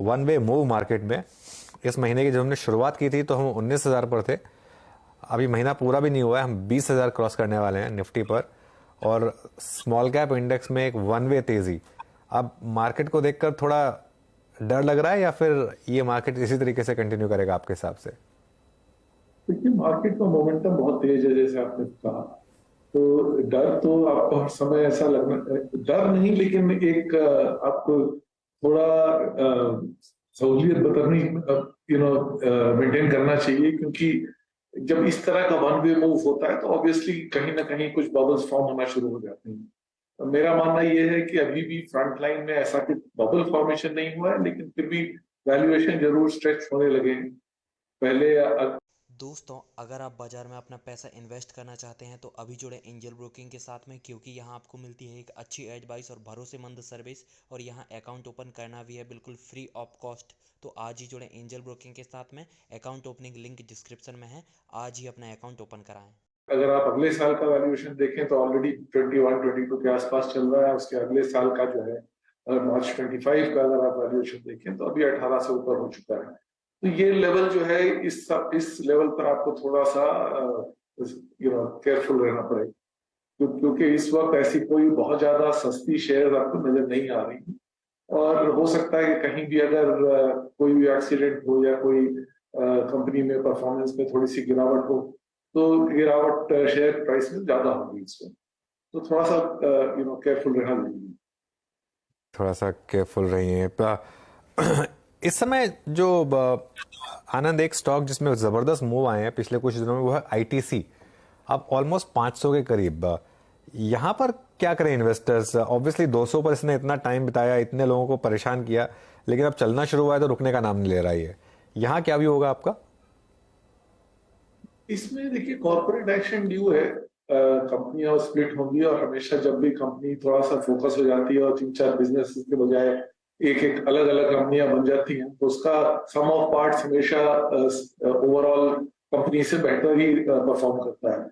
One way move market में। इस महीने की जब हमने शुरुआत की थी तो हम 19,000 पर थे। अभी महीना पूरा भी नहीं हुआ है, हम 20,000 क्रॉस करने वाले हैं निफ्टी पर। और स्मॉल कैप इंडेक्स में एक वन वे तेजी। अब मार्केट को देखकर थोड़ा डर लग रहा है या फिर ये मार्केट इसी तरीके से कंटिन्यू करेगा आपके हिसाब से? देखिए, मार्केट का मोमेंटम बहुत तेज है जैसे आपने कहा। तो डर तो आपको हर समय ऐसा लगना, डर नहीं लेकिन एक आपको थोड़ा सहूलियत बरतनी मेंटेन करना चाहिए, क्योंकि जब इस तरह का वन वे मूव होता है तो ऑब्वियसली कहीं ना कहीं कुछ बबल्स फॉर्म होना शुरू हो जाते हैं। तो मेरा मानना यह है कि अभी भी फ्रंट लाइन में ऐसा कुछ बबल फॉर्मेशन नहीं हुआ है, लेकिन फिर भी वैल्यूएशन जरूर स्ट्रेच होने लगे हैं। पहले दोस्तों, अगर आप बाजार में अपना पैसा इन्वेस्ट करना चाहते हैं तो अभी जुड़े एंजल ब्रोकिंग के साथ में, क्योंकि यहाँ आपको मिलती है एक अच्छी एडवाइस और भरोसेमंद सर्विस, और यहाँ अकाउंट ओपन करना भी है बिल्कुल फ्री ऑफ कॉस्ट। तो आज ही जुड़े एंजल ब्रोकिंग के साथ में। अकाउंट ओपनिंग लिंक डिस्क्रिप्शन में है, आज ही अपना अकाउंट ओपन कराएं। अगर आप अगले साल का वैल्यूएशन देखें तो ऑलरेडी 21-22 के आसपास चल रहा है। उसके अगले साल का जो है मार्च 25 का अगर आप वैल्यूएशन देखें तो अभी 18 से ऊपर हो चुका है। तो ये लेवल जो है, इस लेवल पर आपको थोड़ा सा केयरफुल रहना पड़ेगा, क्योंकि इस वक्त ऐसी कोई बहुत ज्यादा सस्ती शेयर आपको नजर नहीं आ रही। और हो सकता है कि कहीं भी अगर कोई भी एक्सीडेंट हो या कोई कंपनी में परफॉर्मेंस में थोड़ी सी गिरावट हो तो गिरावट शेयर प्राइस में ज्यादा होगी इस वक्त। तो थोड़ा सा केयरफुल रहना जरूरी। थोड़ा सा केयरफुल रहिए। इस समय जो आनंद, एक स्टॉक जिसमें जबरदस्त मूव आए हैं पिछले कुछ दिनों में, वो है आईटीसी। अब ऑलमोस्ट 500 के करीब। यहाँ पर क्या करें इन्वेस्टर्स? ऑब्वियसली 200 पर इसने इतना टाइम बिताया, इतने लोगों को परेशान किया, लेकिन अब चलना शुरू हुआ है तो रुकने का नाम नहीं ले रहा है। यहाँ क्या भी होगा आपका? इसमें देखिए, कॉर्पोरेट एक्शन ड्यू है। कंपनियां स्प्लिट होंगी और हमेशा जब भी कंपनी थोड़ा सा फोकस हो जाती है और 3-4 बिजनेस के बजाय एक एक अलग अलग कंपनियां बन जाती हैं, तो उसका सम ऑफ पार्ट्स हमेशा ओवरऑल कंपनी से बेहतर ही परफॉर्म करता है।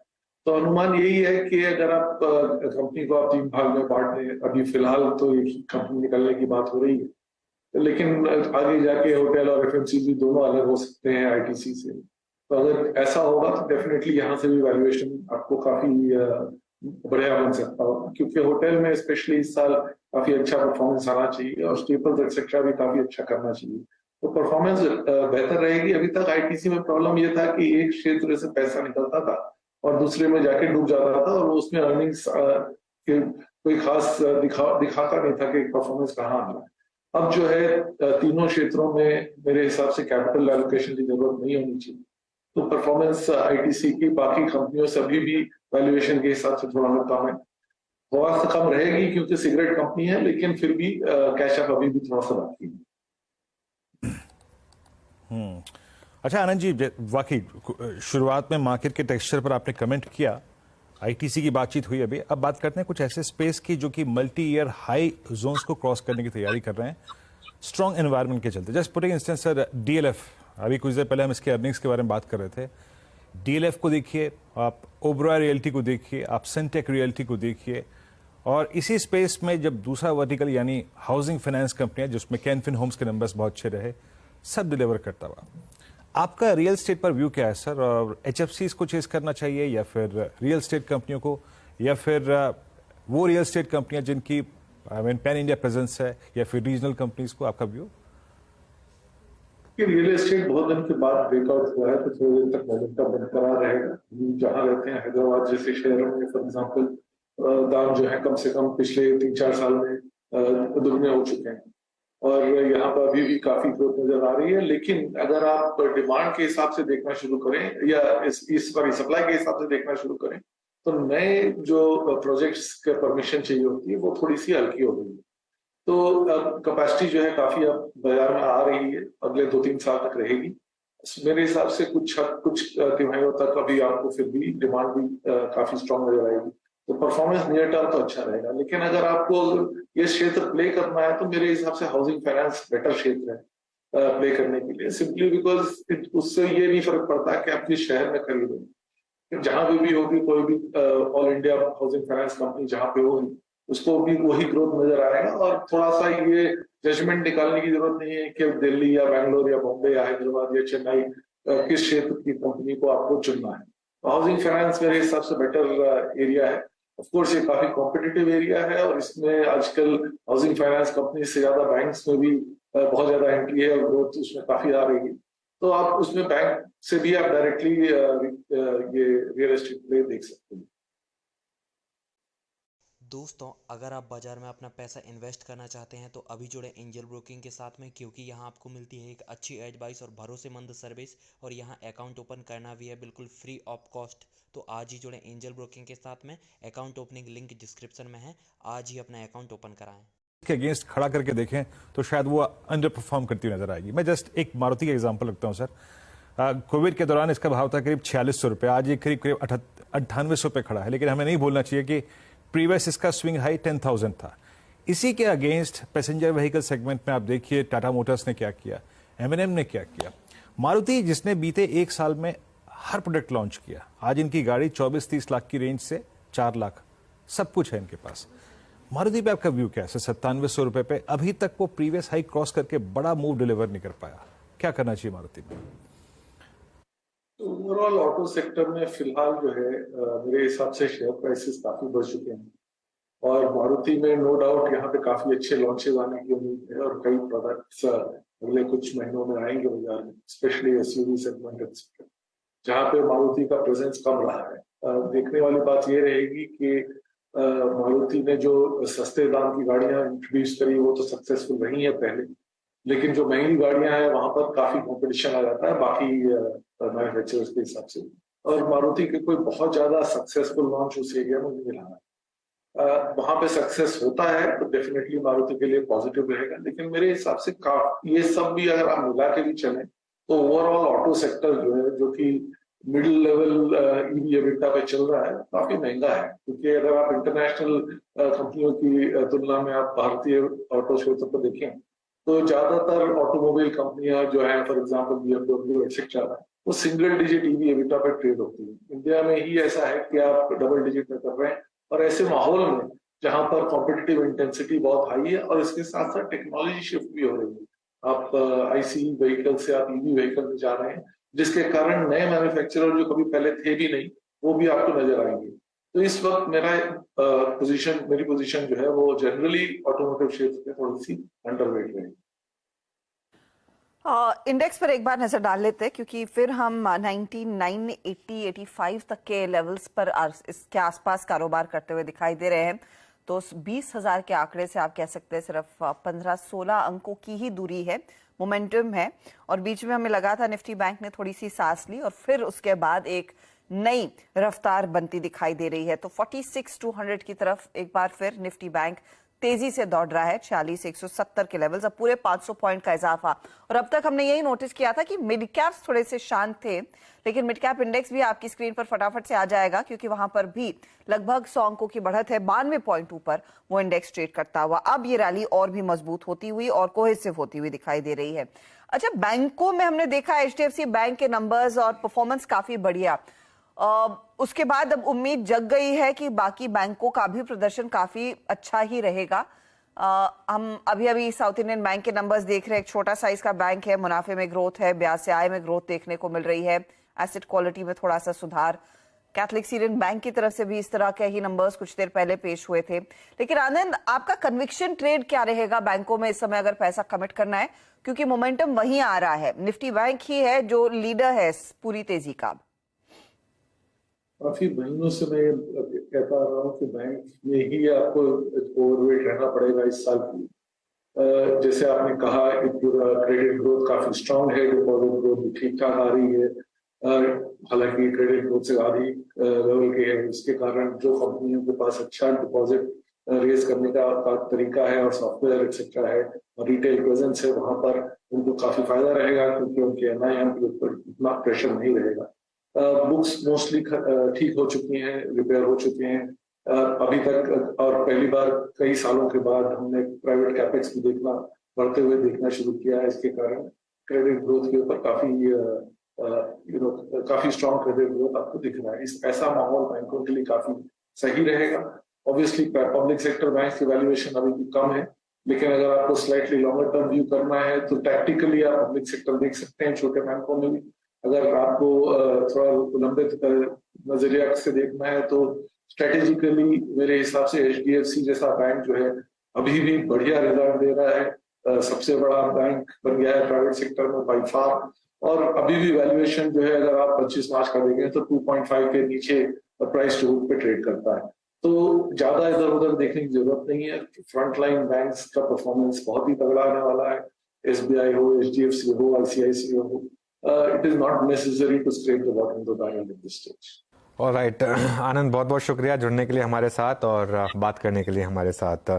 तो अनुमान यही है कि अगर आप कंपनी को आप 3 भाग में बांट दें, अभी फिलहाल तो एक ही कंपनी निकलने की बात हो रही है, लेकिन आगे जाके होटल और एफएमसीजी दोनों अलग हो सकते हैं आईटीसी से। तो अगर ऐसा होगा तो डेफिनेटली यहाँ से भी वैल्यूएशन आपको काफी बढ़िया बन सकता होगा, क्योंकि होटल में स्पेशली इस साल काफी अच्छा परफॉर्मेंस आना चाहिए और स्टेपल्स एक्सेट्रा भी काफी अच्छा करना चाहिए, तो परफॉर्मेंस बेहतर रहेगी। अभी तक आईटीसी में प्रॉब्लम ये था कि एक क्षेत्र से पैसा निकलता था और दूसरे में जाके डूब जाता था, और उसमें अर्निंग्स कोई खास दिखाता नहीं था कि परफॉर्मेंस कहाँ आ रहा है। अब जो है तीनों क्षेत्रों में मेरे हिसाब से कैपिटल एलोकेशन की जरूरत नहीं होनी चाहिए। तो परफॉर्मेंस आईटीसी की बाकी कंपनियों से अभी भी वैल्यूएशन के हिसाब से थोड़ा कम है। थोड़ा सा कम रहेगी क्योंकि सिगरेट कंपनी है, लेकिन फिर भी कैश अप अभी भी थोड़ा सा बाकी है। अच्छा आनंद जी, वाकई शुरुआत में मार्केट के टेक्सचर पर आपने कमेंट किया, आईटीसी की बातचीत हुई अभी। अब बात करते हैं कुछ ऐसे स्पेस की जो कि मल्टी ईयर हाई जोन्स को क्रॉस करने की तैयारी कर रहे हैं स्ट्रॉन्ग एनवायरनमेंट के चलते। Just putting instance sir, DLF, अभी कुछ देर पहले हम इसके अर्निंग्स के बारे में बात कर रहे थे। डीएलएफ को देखिए आप, ओबरॉय रियल्टी को देखिए आप, सिंटेक रियल्टी को देखिए, और इसी स्पेस में जब दूसरा वर्टिकल यानी हाउसिंग फाइनेंस कंपनियां, जिसमें कैनफिन होम्स के नंबर्स बहुत अच्छे रहे, सब डिलीवर करता हुआ। आपका रियल एस्टेट पर व्यू क्या है सर? और एचएफसीज को चेस करना चाहिए या फिर रियल एस्टेट कंपनियों को, या फिर वो रियल एस्टेट कंपनियां जिनकी पैन इंडिया प्रेजेंस है, या फिर रीजनल कंपनीज को? आपका व्यू? रियल एस्टेट बहुत दिन के बाद ब्रेकआउट हुआ है तो थोड़ी देर तक मोमेंटम बरकरार रहेगा। जहां रहते हैं हैदराबाद जैसे शहरों में फॉर एग्जाम्पल, दाम जो है कम से कम पिछले 3-4 साल में दुगने हो चुके हैं और यहाँ पर अभी भी काफी ग्रोथ नजर आ रही है। लेकिन अगर आप डिमांड के हिसाब से देखना शुरू करें या इस पर सप्लाई के हिसाब से देखना शुरू करें, तो नए जो प्रोजेक्ट्स के परमिशन चाहिए होती है वो थोड़ी सी हल्की हो गई है। तो कैपेसिटी जो है काफी अब बाजार में आ रही है, अगले 2-3 साल तक रहेगी मेरे हिसाब से। कुछ तिमाहियों तक अभी आपको फिर भी डिमांड भी काफी स्ट्रांग नजर आएगी, तो परफॉर्मेंस नियर टर्म तो अच्छा रहेगा। लेकिन अगर आपको ये क्षेत्र प्ले करना है तो मेरे हिसाब से हाउसिंग फाइनेंस बेटर क्षेत्र है प्ले करने के लिए, सिंपली बिकॉज उससे ये नहीं फर्क पड़ता कि आप किस शहर में खरीदें, जहां भी होगी कोई भी all India housing finance company जहां पे होगी उसको भी वही ग्रोथ नजर आएगा। और थोड़ा सा ये जजमेंट निकालने की जरूरत नहीं है कि दिल्ली या बैंगलोर या बॉम्बे या हैदराबाद या चेन्नई किस क्षेत्र की कंपनी को आपको चुनना है। हाउसिंग फाइनेंस मेरे हिसाब से बेटर एरिया है। ऑफ कोर्स ये काफी कॉम्पिटिटिव एरिया है और इसमें आजकल हाउसिंग फाइनेंस कंपनी से ज्यादा बैंक्स में भी बहुत ज्यादा एंट्री है और ग्रोथ उसमें काफी आ रही है। तो आप उसमें बैंक से भी आप डायरेक्टली ये रियल एस्टेट प्ले देख सकते हैं। दोस्तों अगर आप बाजार में अपना पैसा इन्वेस्ट करना चाहते हैं तो अभी जुड़े एंजल ब्रोकिंग के साथ में, क्योंकि यहाँ आपको मिलती है एक अच्छी एडवाइस और भरोसेमंद सर्विस और यहाँ अकाउंट ओपन करना भी है बिल्कुल फ्री ऑफ कॉस्ट। तो आज ही जुड़े एंजल ब्रोकिंग के साथ में। अकाउंट ओपनिंग लिंक डिस्क्रिप्शन में है, आज ही अपना अकाउंट ओपन कराएं। के अगेंस्ट खड़ा करके देखें तो शायद वो अंडर परफॉर्म करती हुई नजर आएगी। मैं जस्ट एक मारुति का एग्जांपल रखता हूं सर। कोविड के दौरान इसका भाव था करीब 4600 रुपये, आज ये करीब 9800 पे खड़ा है। लेकिन हमें नहीं भूलना चाहिए कि प्रीवियस इसका स्विंग हाई 10,000 था। इसी के अगेंस्ट पैसेंजर व्हीकल सेगमेंट में आप देखिए टाटा मोटर्स ने क्या किया, M&M ने क्या किया, मारुति जिसने बीते एक साल में हर प्रोडक्ट लॉन्च किया, आज इनकी गाड़ी 24-30 लाख की रेंज से 4 लाख सब कुछ है इनके पास। मारुति पे आपका व्यू क्या है? 9700 रुपए पे अभी तक वो प्रीवियस हाई क्रॉस करके बड़ा मूव डिलीवर नहीं कर पाया, क्या करना चाहिए मारुति में? ओवरऑल ऑटो सेक्टर में फिलहाल जो है मेरे हिसाब से शेयर प्राइसेस काफी बढ़ चुके हैं और मारुति में नो डाउट यहाँ पे काफी अच्छे लॉन्चेस आने की उम्मीद है और कई प्रोडक्ट्स अगले कुछ महीनों में आएंगे बाजार में, स्पेशली एसयूवी सेगमेंट एक्सेट्रा, जहाँ पे मारुति का प्रेजेंस कम रहा है। देखने वाली बात ये रहेगी कि मारुति ने जो सस्ते दाम की गाड़ियां इंट्रोड्यूस करी वो तो सक्सेसफुल रही है पहले, लेकिन जो महंगी गाड़ियां हैं वहां पर काफी कंपटीशन आ जाता है बाकी मैन्युफैक्चरर्स के हिसाब से, और मारुति के कोई बहुत ज्यादा सक्सेसफुल लॉन्च उस एरिया में नहीं रहा है। वहां पे सक्सेस होता है तो डेफिनेटली मारुति के लिए पॉजिटिव रहेगा, लेकिन मेरे हिसाब से ये सब भी अगर आप मिला के भी चलें तो ओवरऑल ऑटो सेक्टर जो है, जो कि मिडिल लेवल ईवी एबिटा पे चल रहा है, काफी महंगा है। क्योंकि अगर आप इंटरनेशनल कंपनियों की तुलना में आप भारतीय ऑटो क्षेत्र को देखें तो ज्यादातर ऑटोमोबाइल कंपनियां जो है, फॉर एग्जांपल BMW एक्सेट्रा, वो सिंगल डिजिट ईवी एबिटा पे ट्रेड होती है। इंडिया में ही ऐसा है कि आप डबल डिजिट में कर रहे हैं, और ऐसे माहौल में जहां पर कॉम्पिटिटिव इंटेंसिटी बहुत हाई है और इसके साथ साथ टेक्नोलॉजी शिफ्ट भी हो रही है, आप ICE व्हीकल से आप EV व्हीकल में जा रहे हैं, जिसके कारण नए मैन्युफैक्चरर जो कभी पहले थे भी नहीं वो भी आपको नजर आएंगे। तो इस वक्त मेरी पोजीशन जो है वो जनरली ऑटोमोटिव क्षेत्र में थोड़ी सी अंडरवेट रहेगी। इंडेक्स पर एक बार नजर डाल लेते हैं, क्योंकि फिर हम 99, 80, 85 तक के लेवल्स पर इसके आसपास कारोबार करते हुए दिखाई दे रहे हैं। तो 20,000 के आंकड़े से आप कह सकते हैं सिर्फ 15-16 अंकों की ही दूरी है, मोमेंटम है। और बीच में हमें लगा था निफ्टी बैंक ने थोड़ी सी सांस ली और फिर उसके बाद एक नई रफ्तार बनती दिखाई दे रही है। तो 46,200 की तरफ एक बार फिर निफ्टी बैंक तेजी से दौड़ रहा है, 46,170 के लेवल्स, अब पूरे 500 पॉइंट का इजाफा। और अब तक हमने यही नोटिस किया था कि मिड कैप्स थोड़े से शांत थे, लेकिन मिड कैप इंडेक्स भी आपकी स्क्रीन पर फटाफट से आ जाएगा, क्योंकि वहां पर भी लगभग 100 अंकों की बढ़त है, 92 पॉइंट ऊपर वो इंडेक्स ट्रेड करता हुआ। अब ये रैली और भी मजबूत होती हुई और कोहेसिव होती हुई दिखाई दे रही है। अच्छा, बैंकों में हमने देखा HDFC बैंक के नंबर्स और परफॉर्मेंस काफी बढ़िया, उसके बाद अब उम्मीद जग गई है कि बाकी बैंकों का भी प्रदर्शन काफी अच्छा ही रहेगा। हम अभी साउथ इंडियन बैंक के नंबर्स देख रहे हैं, एक छोटा साइज का बैंक है, मुनाफे में ग्रोथ है, ब्याज से आय में ग्रोथ देखने को मिल रही है, एसेट क्वालिटी में थोड़ा सा सुधार। कैथलिक सीरियन बैंक की तरफ से भी इस तरह के ही नंबर्स कुछ देर पहले पेश हुए थे। लेकिन आनंद, आपका कन्विक्शन ट्रेड क्या रहेगा बैंकों में इस समय अगर पैसा कमिट करना है, क्योंकि मोमेंटम वहीं आ रहा है, निफ्टी बैंक ही है जो लीडर है पूरी तेजी का। काफी महीनों से मैं कहता रहा हूँ कि बैंक में ही आपको ओवरवेट रहना पड़ेगा इस साल की। जैसे आपने कहा, क्रेडिट ग्रोथ काफी स्ट्रांग है, डिपॉजिट ग्रोथ भी ठीक ठाक आ रही है, हालांकि क्रेडिट ग्रोथ से आधी लेवल के है। इसके कारण जो कंपनियों के पास अच्छा डिपॉजिट रेज करने का तरीका है और सॉफ्टवेयर एक्सेट्रा है और रिटेल प्रेजेंस है, वहां पर उनको काफी फायदा रहेगा, क्योंकि उनके NIM के ऊपर इतना प्रेशर नहीं रहेगा। बुक्स मोस्टली ठीक हो चुकी हैं, रिपेयर हो चुके हैं अभी तक, और पहली बार कई सालों के बाद हमने प्राइवेट कैपेक्स भी बढ़ते हुए देखना शुरू किया है। इसके कारण क्रेडिट ग्रोथ के ऊपर काफी स्ट्रॉन्ग क्रेडिट ग्रोथ आपको दिख रहा है। ऐसा माहौल बैंकों के लिए काफी सही रहेगा। ऑब्वियसली पब्लिक सेक्टर बैंक की वैल्यूएशन अभी भी कम है, लेकिन अगर आपको स्लाइटली लॉन्गर टर्म व्यू करना है तो टैक्टिकली आप पब्लिक सेक्टर देख सकते हैं छोटे बैंकों में भी। अगर आपको थोड़ा लंबे नजरिया से देखना है तो स्ट्रेटेजिकली मेरे हिसाब से HDFC जैसा बैंक जो है अभी भी बढ़िया रिजल्ट दे रहा है, सबसे बड़ा बैंक बन गया है प्राइवेट सेक्टर में बाई फार, और अभी भी वैल्यूएशन जो है अगर आप 25 मार्च का देखें तो 2.5 के नीचे प्राइस टू बुक पे ट्रेड करता है। तो ज्यादा इधर उधर देखने की जरूरत नहीं है। फ्रंटलाइन बैंक्स का परफॉर्मेंस बहुत ही तगड़ा आने वाला है, SBI हो, HDFC हो, ICICI हो। It is not necessary to scrape the bottom of the barrel at this stage. Alright Anand, बहुत बहुत शुक्रिया जुड़ने के लिए हमारे साथ और बात करने के लिए हमारे साथ।